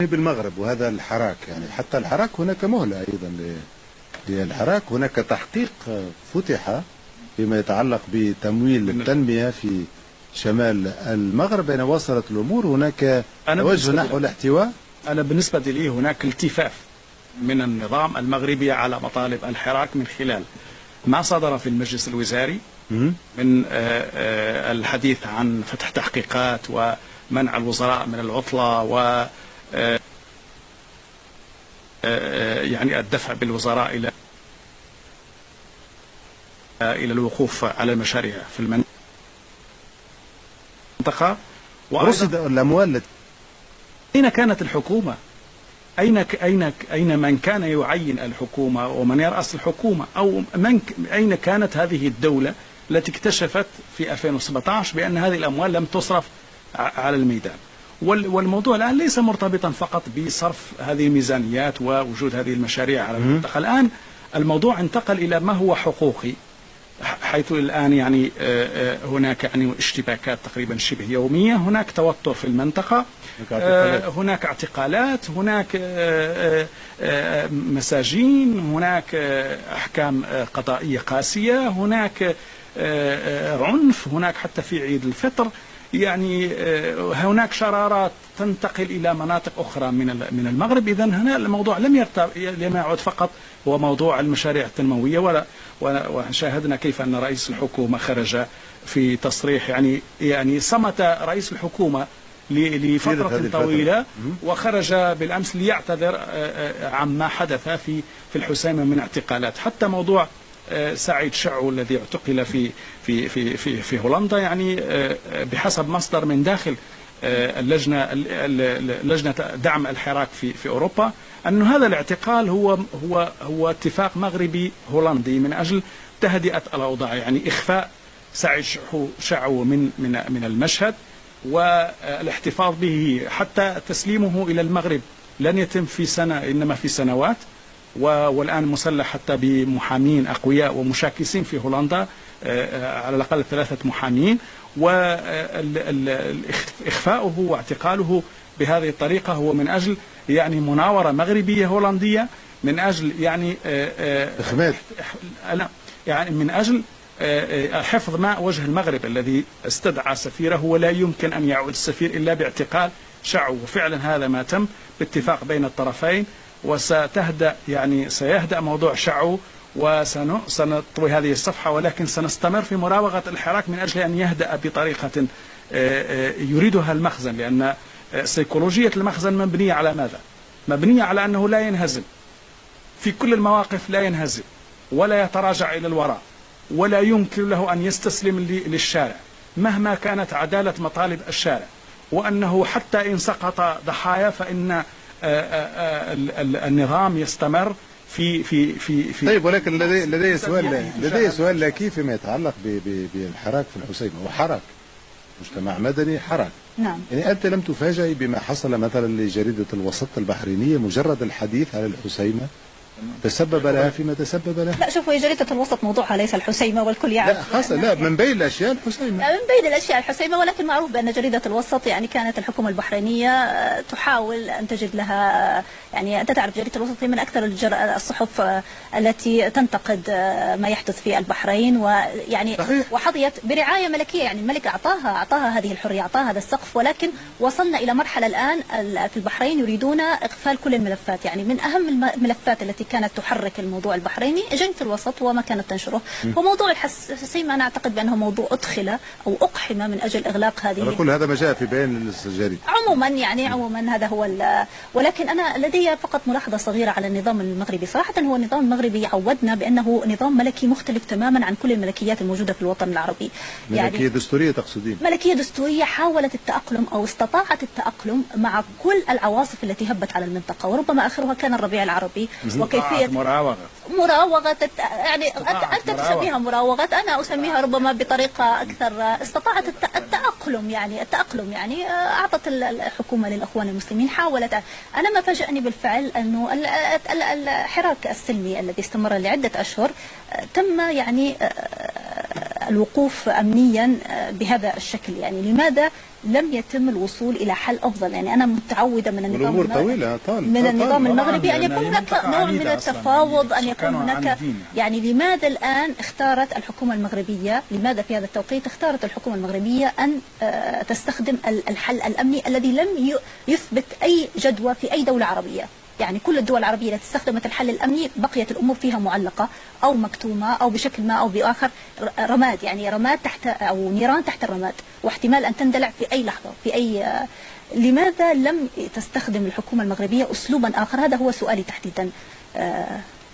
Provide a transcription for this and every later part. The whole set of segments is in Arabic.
بالمغرب وهذا الحراك، يعني حتى الحراك هناك مهلة أيضا للحراك، هناك تحقيق فتح فيما يتعلق بتمويل التنمية في شمال المغرب. بين وصلت الأمور هناك توجه نحو الاحتواء. أنا بالنسبة لي هناك التفاف من النظام المغربي على مطالب الحراك من خلال ما صدر في المجلس الوزاري من الحديث عن فتح تحقيقات ومنع الوزراء من العطلة و يعني الدفع بالوزراء إلى الوقوف على المشاريع في المنطقة. رصد الأموال أين كانت الحكومة؟ أين من كان يعين الحكومة ومن يرأس الحكومة؟ أو أين كانت هذه الدولة التي اكتشفت في 2017 بأن هذه الأموال لم تصرف على الميدان؟ والموضوع الآن ليس مرتبطا فقط بصرف هذه الميزانيات ووجود هذه المشاريع على المنطقة. الآن الموضوع انتقل إلى ما هو حقوقي، حيث الآن يعني هناك يعني اشتباكات تقريبا شبه يومية، هناك توتر في المنطقة، هناك اعتقالات، هناك مساجين، هناك أحكام قضائية قاسية، هناك عنف، هناك حتى في عيد الفطر يعني هناك شرارات تنتقل إلى مناطق أخرى من المغرب. إذن هنا الموضوع لم يعد فقط هو موضوع المشاريع التنموية، وشاهدنا كيف أن رئيس الحكومة خرج في تصريح يعني صمت رئيس الحكومة لفترة طويلة، وخرج بالأمس ليعتذر عما حدث في الحسيمة من اعتقالات. حتى موضوع سعيد شعو الذي اعتقل في هولندا، يعني بحسب مصدر من داخل لجنة دعم الحراك في أوروبا، أن هذا الاعتقال هو اتفاق مغربي هولندي من أجل تهدئة الأوضاع، يعني إخفاء سعيد شعو من المشهد والاحتفاظ به، حتى تسليمه إلى المغرب لن يتم في سنة إنما في سنوات. والآن مسلح حتى بمحامين أقوياء ومشاكسين في هولندا، على الأقل 3 محامين، وإخفاؤه واعتقاله بهذه الطريقة هو من أجل يعني مناورة مغربية هولندية، من أجل يعني من أجل حفظ ماء وجه المغرب الذي استدعى سفيره، ولا يمكن أن يعود السفير إلا باعتقال شعو. وفعلا هذا ما تم باتفاق بين الطرفين، سيهدأ موضوع شعو وسنطوي هذه الصفحة، ولكن سنستمر في مراوغة الحراك من أجل أن يهدأ بطريقة يريدها المخزن، لأن سيكولوجية المخزن مبنية على ماذا؟ مبنية على أنه لا ينهزم في كل المواقف، لا ينهزم ولا يتراجع إلى الوراء، ولا يمكن له أن يستسلم للشارع مهما كانت عدالة مطالب الشارع، وأنه حتى إن سقط ضحايا فإن النظام يستمر في طيب، ولكن لدي سؤال لك فيما يتعلق بالحراك في الحسيمة. وحراك مجتمع مدني حراك. نعم. يعني أنت لم تفاجئ بما حصل مثلا لجريدة الوسط البحرينية؟ مجرد الحديث على الحسيمة تسبب لها فيما تسبب لها. لا، شوفوا، جريدة الوسط موضوعها ليس الحسيمة، والكل يعرف. لا خاصة، لا، من بين الأشياء الحسيمة. من بين الأشياء الحسيمة، ولكن معروف بأن جريدة الوسط يعني كانت الحكومة البحرينية تحاول أن تجد لها، يعني أنت تعرف جريدة الوسط هي من أكثر الصحف التي تنتقد ما يحدث في البحرين، ويعني وحظيت برعاية ملكية، يعني الملك أعطاها هذه الحرية، أعطاها هذا السقف. ولكن وصلنا إلى مرحلة الآن في البحرين يريدون إقفال كل الملفات، يعني من أهم الملفات التي كانت تحرك الموضوع البحريني جريدة الوسط وما كانت تنشره. وموضوع الحسيمة أنا أعتقد بأنه موضوع أدخل أو أقحم من أجل إغلاق هذه. كل هذا ما جاء في بيان الجريدة. عموما هذا هو. ولكن أنا لدي فقط ملاحظة صغيرة على النظام المغربي. صراحة هو النظام المغربي عودنا بأنه نظام ملكي مختلف تماما عن كل الملكيات الموجودة في الوطن العربي. ملكية دستورية تقصدين؟ ملكية دستورية حاولت التأقلم أو استطاعت التأقلم مع كل العواصف التي هبت على المنطقة، وربما آخرها كان الربيع العربي وكيفية مراوغة. يعني أنت تسميها مراوغة، أنا أسميها ربما بطريقة أكثر استطاعت التأقلم. يعني أعطت الحكومة للأخوان المسلمين، حاولت. أنا ما فاجأني بالفعل أنه الحراك السلمي الذي استمر لعدة أشهر تم يعني الوقوف أمنيا بهذا الشكل؟ يعني لماذا لم يتم الوصول إلى حل أفضل؟ يعني أنا متعودة من النظام من النظام المغربي أن يكون هناك نوع من التفاوض، أن يكون هناك يعني لماذا الآن اختارت الحكومة المغربية، لماذا في هذا التوقيت اختارت الحكومة المغربية أن تستخدم الحل الأمني الذي لم يثبت أي جدوى في أي دولة عربية؟ يعني كل الدول العربية التي استخدمت الحل الأمني بقيت الأمور فيها معلقة أو مكتومة أو بشكل ما أو بآخر رماد، يعني رماد تحت أو نيران تحت الرماد، واحتمال أن تندلع في أي لحظة في أي. لماذا لم تستخدم الحكومة المغربية أسلوبا آخر؟ هذا هو سؤالي تحديدا.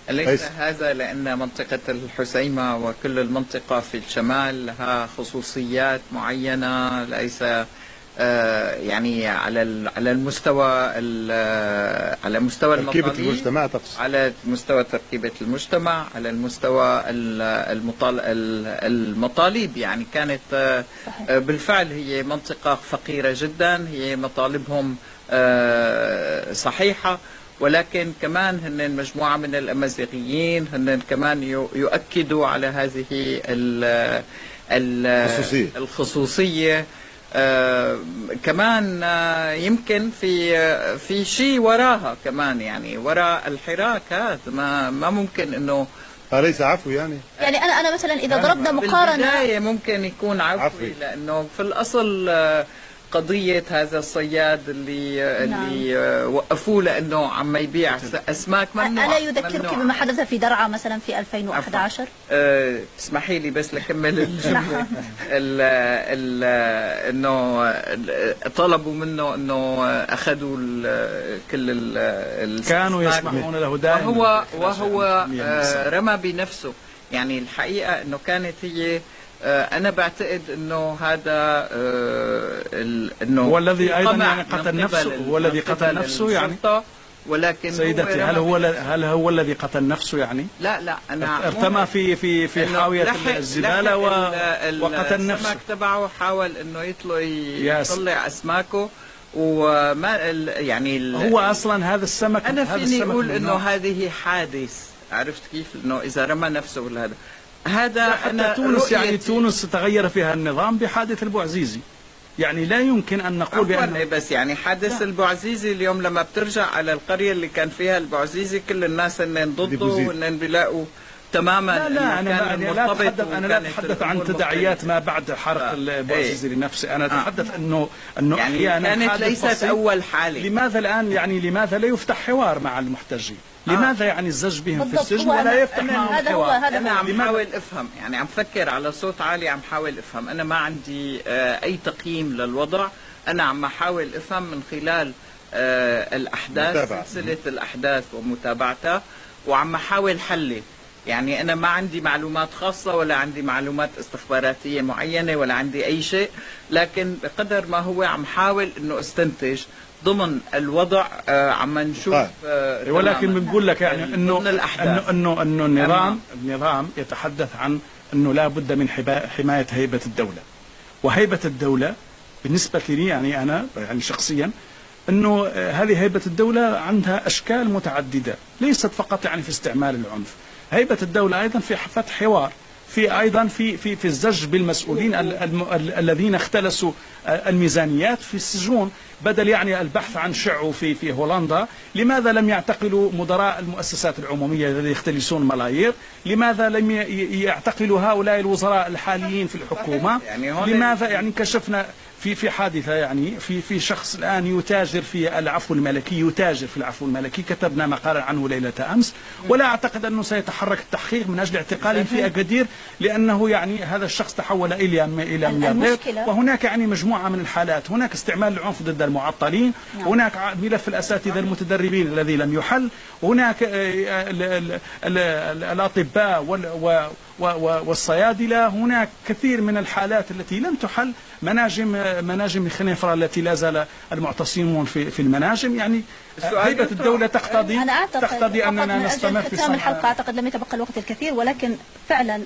ليس هذا لأن منطقة الحسيمة وكل المنطقة في الشمال لها خصوصيات معينة، ليس يعني على المستوى على مستوى تركيبة المجتمع تقصد، على مستوى تركيبة المجتمع، على المستوى المطالب. يعني كانت بالفعل هي منطقة فقيرة جدا، هي مطالبهم صحيحة، ولكن كمان هن مجموعة من الأمازيغيين هن كمان يؤكدوا على هذه الخصوصية. كمان يمكن في شيء وراها كمان، يعني وراء الحراك هذا ما ممكن انه أليس عفو يعني انا مثلا اذا ضربنا مقارنه بالبداية ممكن يكون عفوي، لانه في الاصل قضية هذا الصياد اللي وقفوه لأنه عم يبيع أسماك ممنوعة. ألا يذكرك بما حدث في درعا مثلا في 2011؟ اسمحي لي بس لكمل الجملة. انه طلبوا منه انه اخذوا كل كانوا يسمحون له دائما، وهو رمى بنفسه. يعني الحقيقة انه كانت هي أنا بعتقد إنه هذا إنه هو الذي أيضا يعني قتل نفسه، هو الذي قتل نفسه يعني. ولكن سيدتي هل هو الذي قتل نفسه يعني؟ لا أنا ارتمى في حاوية الزبالة وقتل نفسه. السمك تبعه حاول إنه يطلع أسماكه، وما يعني هو أصلا هذا السمك، أنا فيني أقول إنه هذه حادث. عرفت كيف؟ إنه إذا رمى نفسه ولا هذا حتى تونس، يعني تونس تغير فيها النظام بحادث البوعزيزي. يعني لا يمكن أن نقول بأنه بس يعني حادث البوعزيزي اليوم لما بترجع على القرية اللي كان فيها البوعزيزي كل الناس إنن ضده وإنن بيلاقوا تماما. لا أنا لا أتحدث عن تداعيات ما بعد حرق البوعزيزي لنفسه. أنا أتحدث أنه يعني كانت ليست أول حالة. لماذا الآن يعني لماذا لا يفتح حوار مع المحتجين؟ لماذا يعني الزج بهم في السجن ولا يفتح معهم حوار؟ أنا عم حاول أفهم، يعني عم فكر على صوت عالي، عم حاول أفهم. أنا ما عندي أي تقييم للوضع، أنا عم حاول أفهم من خلال الأحداث، سلسلة الأحداث ومتابعتها، وعم حاول حلل. يعني أنا ما عندي معلومات خاصة ولا عندي معلومات استخباراتية معينة ولا عندي أي شيء، لكن بقدر ما هو عم حاول إنه استنتج ضمن الوضع. عم نشوف ولكن بنقول لك يعني انه النظام يتحدث عن انه لا بد من حماية هيبة الدولة، وهيبة الدولة بالنسبة لي يعني انا يعني شخصيا انه هذه هيبة الدولة عندها اشكال متعددة، ليست فقط يعني في استعمال العنف. هيبة الدولة ايضا في فتح حوار، في ايضا في الزج بالمسؤولين الذين اختلسوا الميزانيات في السجون، بدل يعني البحث عن شعو في هولندا. لماذا لم يعتقلوا مدراء المؤسسات العمومية الذين يختلسون ملايير؟ لماذا لم يعتقلوا هؤلاء الوزراء الحاليين في الحكومة؟ لماذا يعني كشفنا في حادثة، يعني في شخص الآن يتاجر في العفو الملكي، كتبنا مقالا عنه ليلة أمس، ولا أعتقد أنه سيتحرك التحقيق من أجل اعتقاله في أكادير، لأنه يعني هذا الشخص تحول إلى ملياردير. وهناك يعني مجموعة من الحالات، هناك استعمال العنف ضد المعطلين، هناك ملف الأساتذة المتدربين الذي لم يحل، هناك الأطباء والصيادلة، هناك كثير من الحالات التي لم تحل، مناجم خنيفرة التي لا زال المعتصمون في المناجم. يعني هيبة الدولة تقتضي أننا نستمر في ختام الحلقة. أعتقد لم يتبقى الوقت الكثير، ولكن فعلا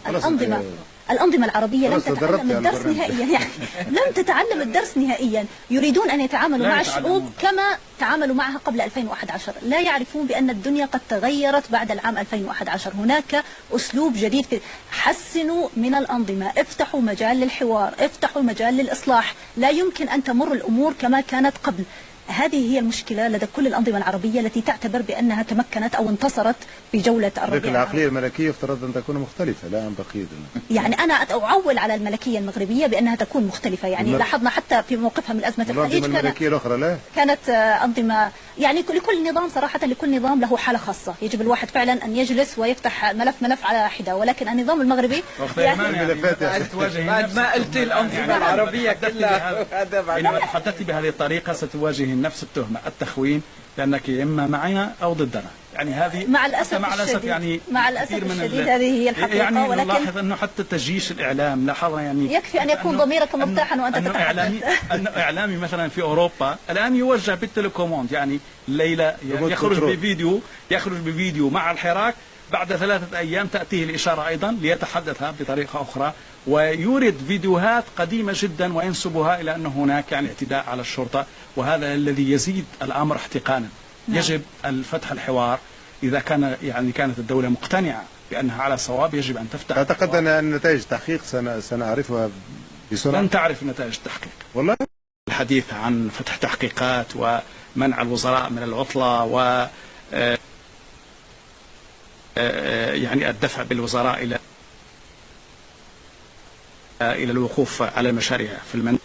الأنظمة العربية لم تتعلم الدرس نهائيا، يعني لم تتعلم الدرس نهائيا. يريدون أن يتعاملوا مع الشعوب كما تعاملوا معها قبل 2011. لا يعرفون بأن الدنيا قد تغيرت بعد العام 2011. هناك أسلوب جديد. حسنوا من الأنظمة، افتحوا مجال للحوار، افتحوا مجال للإصلاح. لا يمكن أن تمر الأمور كما كانت قبل. هذه هي المشكلة لدى كل الأنظمة العربية التي تعتبر بأنها تمكنت أو انتصرت في جولة الربيع. لكن العقلية الملكية افترض أن تكون مختلفة لا عن بقية. يعني أنا أعول على الملكية المغربية بأنها تكون مختلفة. يعني لاحظنا حتى في موقفها من أزمة الخليج الملكية الأخرى لا كانت أنظمة، يعني لكل نظام صراحة، لكل نظام له حالة خاصة. يجب الواحد فعلا أن يجلس ويفتح ملف على حدة. ولكن النظام المغربي بعد ما قلت الأنظمة العربية كلها عندما تحدثت بهذه الطريقة ستواجه نفس التهمة، التخوين، لأنك إما معنا أو ضدنا. يعني هذه مع الأسف الشديد، يعني مع الأسف الشديد هذه هي الحقيقة. يعني ولكن نلاحظ أنه حتى تجيش الإعلام لاحظنا، يعني يكفي أن يكون ضميرك مرتاحا وأنت تتحدث. أنه إعلامي مثلا في أوروبا الآن يوجه بالتليكوموند، يعني الليلة يخرج بفيديو مع الحراك، بعد 3 أيام تأتيه الإشارة أيضا ليتحدث بطريقة أخرى، ويورد فيديوهات قديمة جدا وينسبها إلى أن هناك يعني اعتداء على الشرطة، وهذا الذي يزيد الأمر احتقانا. يجب الفتح الحوار إذا كانت الدولة مقتنعة بأنها على صواب، يجب أن تفتح. أعتقد أن نتائج التحقيق سنعرفها بسرعة. لن تعرف نتائج التحقيق والله. الحديث عن فتح تحقيقات ومنع الوزراء من العطلة و يعني الدفع بالوزراء إلى الوقوف على المشاريع في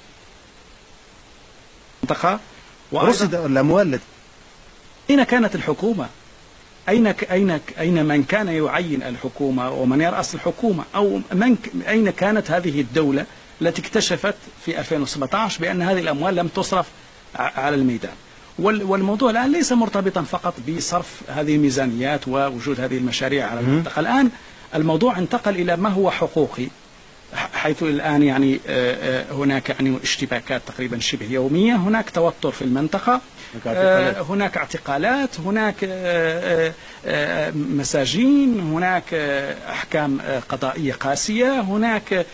المنطقة. رصد الأموال التي أين كانت الحكومة؟ أين من كان يعين الحكومة ومن يرأس الحكومة؟ أو أين كانت هذه الدولة التي اكتشفت في 2017 بأن هذه الأموال لم تصرف على الميدان؟ والموضوع الآن ليس مرتبطا فقط بصرف هذه الميزانيات ووجود هذه المشاريع على المنطقة. الآن الموضوع انتقل إلى ما هو حقوقي، حيث الآن يعني هناك يعني اشتباكات تقريبا شبه يومية، هناك توتر في المنطقة، هناك اعتقالات، هناك مساجين، هناك أحكام قضائية قاسية، هناك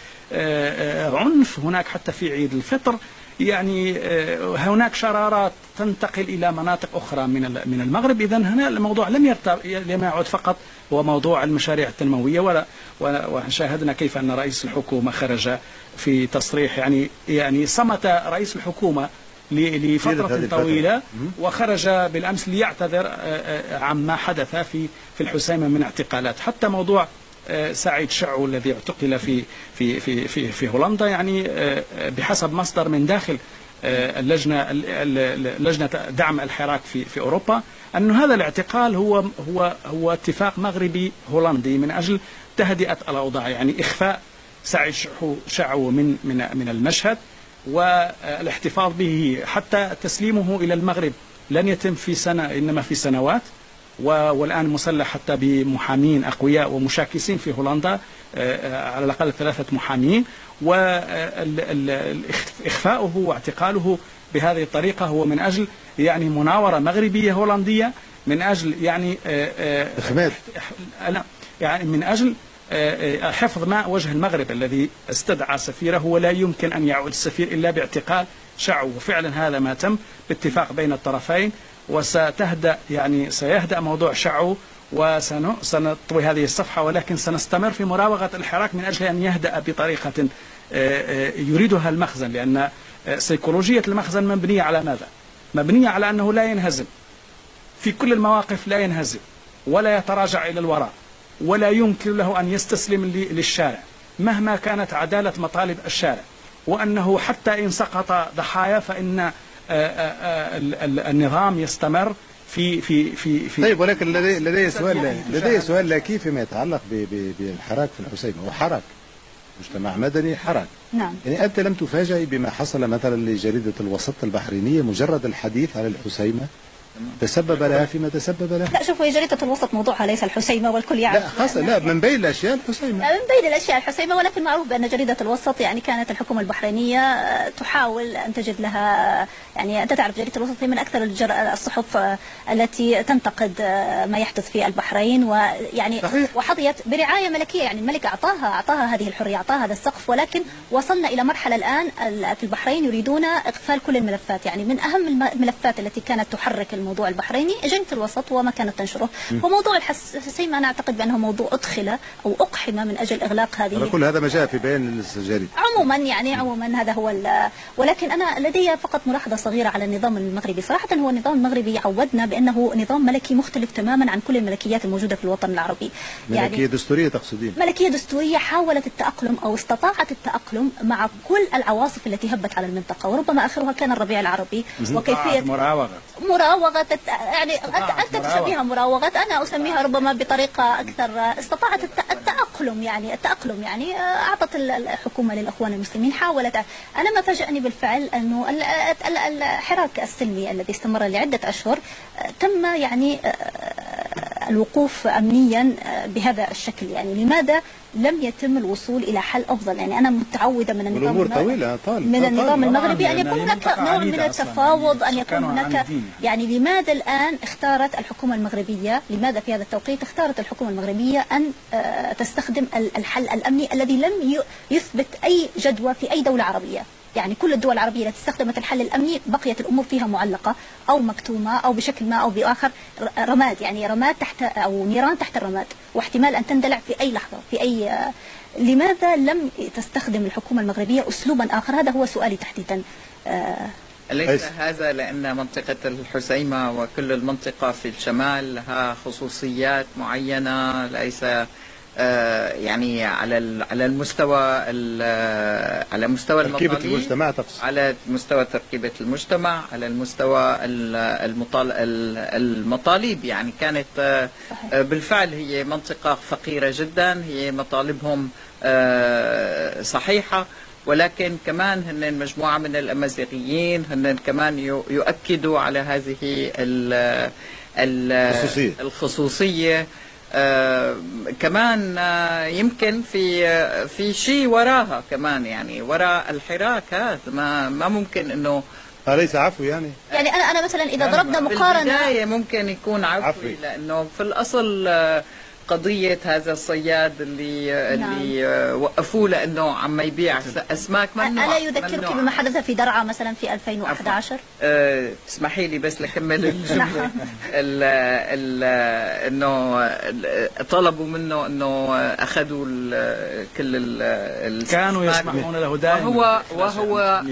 عنف، هناك حتى في عيد الفطر يعني هناك شرارات تنتقل إلى مناطق أخرى من المغرب. إذن هنا الموضوع لم يعد فقط هو موضوع المشاريع التنموية، وشاهدنا كيف أن رئيس الحكومة خرج في تصريح، يعني صمت رئيس الحكومة لفترة طويلة، وخرج بالأمس ليعتذر عما حدث في الحسيمة من اعتقالات. حتى موضوع سعيد شعو الذي اعتقل في هولندا، يعني بحسب مصدر من داخل لجنة دعم الحراك في أوروبا، أن هذا الاعتقال هو اتفاق مغربي هولندي من أجل تهدئة الأوضاع، يعني إخفاء سعيد شعو من المشهد والاحتفاظ به، حتى تسليمه إلى المغرب لن يتم في سنة إنما في سنوات. والآن مسلح حتى بمحامين أقوياء ومشاكسين في هولندا، على الأقل 3 محامين، وإخفاؤه واعتقاله بهذه الطريقة هو من أجل يعني مناورة مغربية هولندية، من أجل يعني من أجل حفظ ماء وجه المغرب الذي استدعى سفيره، ولا يمكن أن يعود السفير إلا باعتقال شعو. وفعلا هذا ما تم باتفاق بين الطرفين، سيهدأ موضوع شعو وسنطوي هذه الصفحة، ولكن سنستمر في مراوغة الحراك من أجل أن يهدأ بطريقة يريدها المخزن، لأن سيكولوجية المخزن مبنية على ماذا؟ مبنية على أنه لا ينهزم في كل المواقف، لا ينهزم ولا يتراجع إلى الوراء، ولا يمكن له أن يستسلم للشارع مهما كانت عدالة مطالب الشارع، وأنه حتى إن سقط ضحايا فإن النظام يستمر في طيب، ولكن لدي سؤال لك فيما يتعلق بالحراك في الحسيمة. هو حراك مجتمع مدني حراك. نعم. يعني أنت لم تفاجئ بما حصل مثلا لجريدة الوسط البحرينية؟ مجرد الحديث على الحسيمة تسبب لها فيما تسبب لها. لا شوفوا، جريدة الوسط موضوعها ليس الحسيمة والكل يعرف. لا خاصة، لا من بين الأشياء الحسيمة، من بين الأشياء الحسيمة، ولكن معروف بأن جريدة الوسط يعني كانت الحكومة البحرينية تحاول أن تجد لها، يعني أنت تعرف جريدة الوسط هي من أكثر الصحف التي تنتقد ما يحدث في البحرين، ويعني وحظيت برعاية ملكية، يعني الملك أعطاها هذه الحرية، أعطاها هذا السقف، ولكن وصلنا إلى مرحلة الآن في البحرين يريدون إقفال كل الملفات. يعني من أهم الملفات التي كانت تحرك الموضوع البحريني جريدة الوسط وما كانت تنشره. وموضوع الحسيمة أنا أعتقد بأنه موضوع أدخل أو أقحم من أجل إغلاق هذه. كل هذا ما جاء في بيان الجريدة. عموما هذا هو ولكن أنا لدي فقط ملاحظة صغيرة على النظام المغربي. صراحة هو النظام المغربي عودنا بأنه نظام ملكي مختلف تماما عن كل الملكيات الموجودة في الوطن العربي. ملكية دستورية تقصدين؟ ملكية دستورية حاولت التأقلم أو استطاعت التأقلم مع كل العواصف التي هبت على المنطقة، وربما آخرها كان الربيع العربي وكيفية مراوغة. يعني أنت تسميها مراوغة، أنا أسميها ربما بطريقة أكثر. استطاعت التأقلم يعني أعطت الحكومة للأخوان المسلمين، حاولت. أنا ما فاجأني بالفعل أنه الحراك السلمي الذي استمر لعدة أشهر تم يعني الوقوف أمنيا بهذا الشكل. يعني لماذا لم يتم الوصول إلى حل أفضل؟ يعني أنا متعودة من النظام المغربي أن يكون هناك نوع من التفاوض، أن يكون هناك يعني. لماذا الآن اختارت الحكومة المغربية، لماذا في هذا التوقيت اختارت الحكومة المغربية أن تستخدم الحل الأمني الذي لم يثبت أي جدوى في أي دولة عربية؟ يعني كل الدول العربية التي استخدمت الحل الأمني بقيت الأمور فيها معلقة أو مكتومة أو بشكل ما أو بآخر رماد، يعني رماد تحت أو نيران تحت الرماد، واحتمال أن تندلع في أي لحظة في أي. لماذا لم تستخدم الحكومة المغربية أسلوبا آخر؟ هذا هو سؤالي تحديدا. أليس هذا لأن منطقة الحسيمة وكل المنطقة في الشمال لها خصوصيات معينة، ليس يعني على المستوى على مستوى تركيبة المجتمع تقصد. على مستوى تركيبة المجتمع، على المستوى المطالب. يعني كانت بالفعل هي منطقة فقيرة جدا، هي مطالبهم صحيحة، ولكن كمان هن مجموعة من الأمازيغيين هن كمان يؤكدوا على هذه الخصوصية. كمان يمكن في شيء وراها كمان، يعني وراء الحراك هذا ما ممكن انه ليس عفوي. يعني انا مثلا اذا ضربنا مقارنه بالبداية ممكن يكون عفوي، لانه في الاصل قضية هذا الصياد اللي وقفوه لأنه عم يبيع أسماك ممنوعة. ألا يذكرك بما حدث في درعا مثلا في 2011؟ تسمحي لي بس لكمل الجملة. إنه طلبوا منه إنه أخذوا كل كانوا يسمحون له دائما، وهو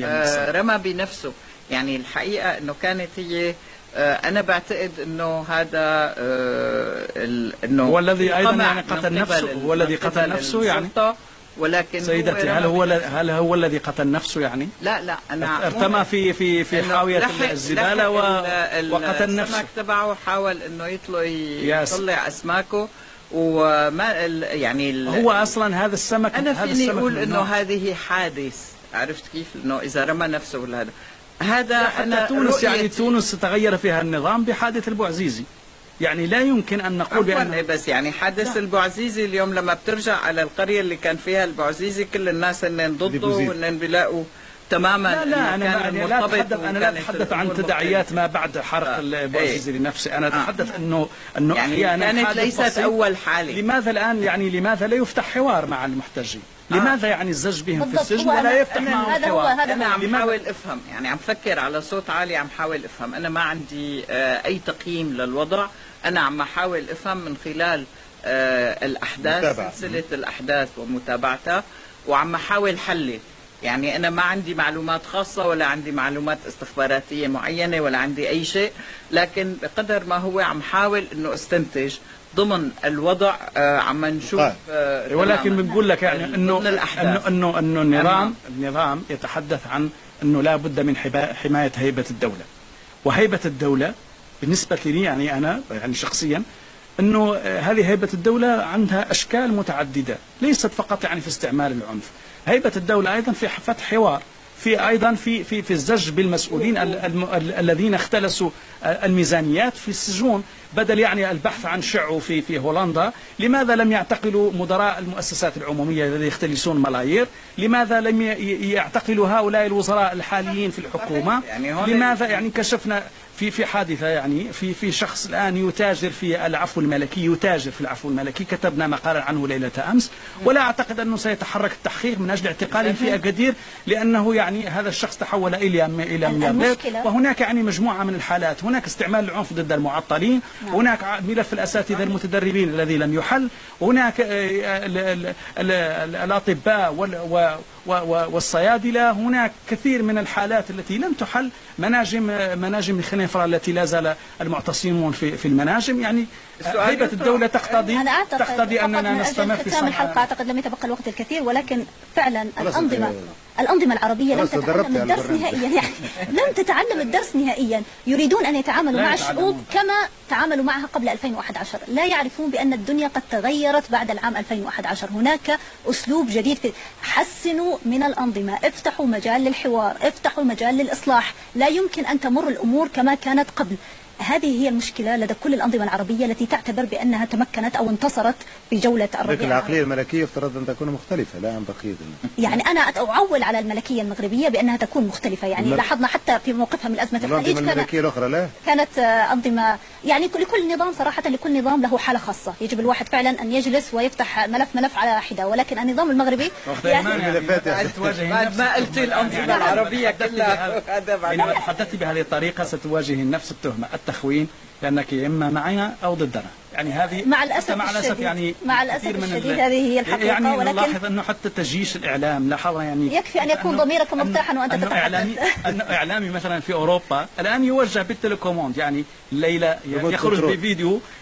رمى بنفسه. يعني الحقيقة إنه كانت هي أنا بعتقد إنه هذا إنه هو الذي أيضا يعني قتل نفسه، هو الذي قتل نفسه يعني. ولكن سيدتي هل هو الذي قتل نفسه يعني؟ لا أنا ارتمى في حاوية الزبالة وقتل نفسه. السمك تبعه حاول إنه يطلع أسماكه، وما يعني هو أصلا هذا السمك، أنا فيني أقول إنه هذه حادث. عرفت كيف؟ إنه إذا رمى نفسه ولا هذا أنا تونس يعني تونس تغير فيها النظام بحادث البوعزيزي. يعني لا يمكن أن نقول بأن بس يعني حادث البوعزيزي اليوم لما بترجع على القرية اللي كان فيها البوعزيزي كل الناس إنن ضده وإنن بيلاقوا تماما. لا أنا لا أتحدث عن تداعيات ما بعد حرق البوعزيزي لنفسه. أنا أتحدث أنه يعني كانت ليست أول حالة. لماذا الآن يعني لماذا لا يفتح حوار مع المحتجين؟ لماذا يعني الزج بهم في السجن ولا يفتح معهم حوار؟ أنا عم حاول أفهم، يعني عم فكر على صوت عالي، عم حاول أفهم. أنا ما عندي أي تقييم للوضع، أنا عم حاول أفهم من خلال الأحداث، سلسلة الأحداث ومتابعتها، وعم حاول حلل. يعني أنا ما عندي معلومات خاصة ولا عندي معلومات استخباراتية معينة ولا عندي أي شيء، لكن بقدر ما هو عم حاول إنه استنتج ضمن الوضع. عم نشوف ولكن بنقول لك يعني انه النظام يتحدث عن انه لا بد من حماية هيبة الدولة. وهيبة الدولة بالنسبة لي يعني انا يعني شخصيا انه هذه هيبة الدولة عندها اشكال متعددة، ليست فقط يعني في استعمال العنف. هيبة الدولة ايضا في فتح حوار، في أيضا في الزج بالمسؤولين الذين اختلسوا الميزانيات في السجون، بدل يعني البحث عن شعو في هولندا. لماذا لم يعتقلوا مدراء المؤسسات العمومية الذين يختلسون ملايير؟ لماذا لم يعتقلوا هؤلاء الوزراء الحاليين في الحكومة؟ لماذا يعني كشفنا في حادثة، يعني في شخص الآن يتاجر في العفو الملكي، كتبنا مقالا عنه ليلة أمس، ولا أعتقد أنه سيتحرك التحقيق من أجل اعتقال في أكادير، لأنه يعني هذا الشخص تحول إلى ملياردير. وهناك يعني مجموعة من الحالات، هناك استعمال العنف ضد المعطلين، هناك ملف الأساتذة المتدربين الذي لم يحل، هناك الأطباء والصيادلة، هناك كثير من الحالات التي لم تحل، مناجم الخنيفرة التي لا زال المعتصمون في المناجم. يعني هيبة الدولة تقتضي أننا نستمر في ختام الحلقة. أعتقد لم يتبقى الوقت الكثير، ولكن فعلا الأنظمة العربية لم تتعلم الدرس نهائيا، يعني لم تتعلم الدرس نهائيا. يريدون أن يتعاملوا مع الشعوب كما تعاملوا معها قبل 2011، لا يعرفون بأن الدنيا قد تغيرت بعد العام 2011. هناك أسلوب جديد حسنوا من الأنظمة، افتحوا مجال للحوار، افتحوا مجال للإصلاح. لا يمكن أن تمر الأمور كما كانت قبل. هذه هي المشكلة لدى كل الأنظمة العربية التي تعتبر بأنها تمكنت أو انتصرت في جولة الربيع. لكن العقلية الملكية افترض أن تكون مختلفة لا عن بقية يعني أنا أعول على الملكية المغربية بأنها تكون مختلفة. يعني لاحظنا حتى في موقفها من أزمة الخليج الملكية الأخرى لا كانت أنظمة، يعني لكل نظام صراحة، لكل نظام له حالة خاصة. يجب الواحد فعلا أن يجلس ويفتح ملف على حدة، ولكن النظام المغربي يعني ما قلت الأنظمة العربية كلها إذا تحدثت بهذه الطريقة ستواجهين نفس التهمة، التخوين، لأنك إما معنا أو ضدنا. يعني هذه مع الأسف يعني مع الأسف الشديد هذه هي الحقيقة. يعني ولكن نلاحظ أنه حتى تجيش الإعلام، لاحظنا يعني يكفي أن يكون ضميرك مرتاحا وأنت تتحدث. أنه إعلامي مثلا في أوروبا الآن يوجه بالتليكوموند، يعني الليلة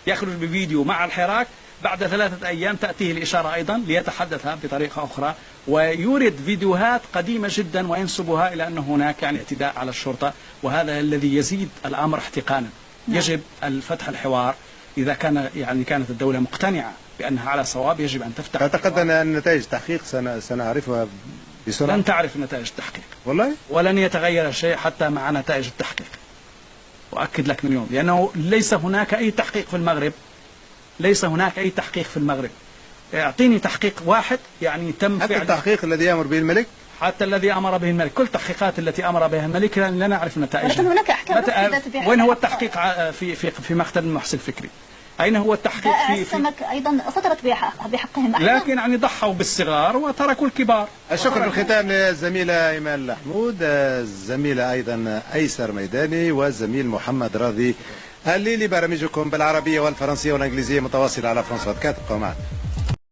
يخرج بفيديو مع الحراك، بعد 3 أيام تأتيه الإشارة أيضا ليتحدث بطريقة أخرى، ويورد فيديوهات قديمة جدا وينسبها إلى أن هناك يعني اعتداء على الشرطة، وهذا الذي يزيد الأمر احتقانا. يجب الفتح الحوار. إذا كانت الدولة مقتنعة بأنها على صواب يجب أن تفتح. أعتقد أن نتائج التحقيق سنعرفها بسرعة. لن تعرف نتائج التحقيق والله، ولن يتغير شيء حتى مع نتائج التحقيق، وأكد لك من اليوم، لأنه ليس هناك أي تحقيق في المغرب. اعطيني تحقيق واحد يعني تم حتى التحقيق الذي يأمر به الملك، حتى الذي أمر به الملك، كل التحقيقات التي أمر بها الملك لا نعرف نتائجها. ولكن هناك أحكام. وين هو التحقيق في مقتل المحسن الفكري؟ أين هو التحقيق في السمك أيضا صدرت بحقهم أحكام، لكن يعني ضحوا بالصغار وتركوا الكبار. الشكر في الختام للزميلة إيمان الحمود، الزميلة أيضا أيسر ميداني، والزميل محمد راضي الليلي. برامجكم بالعربية والفرنسية والإنجليزية متواصلة على فرنسا 24. ابقوا معنا.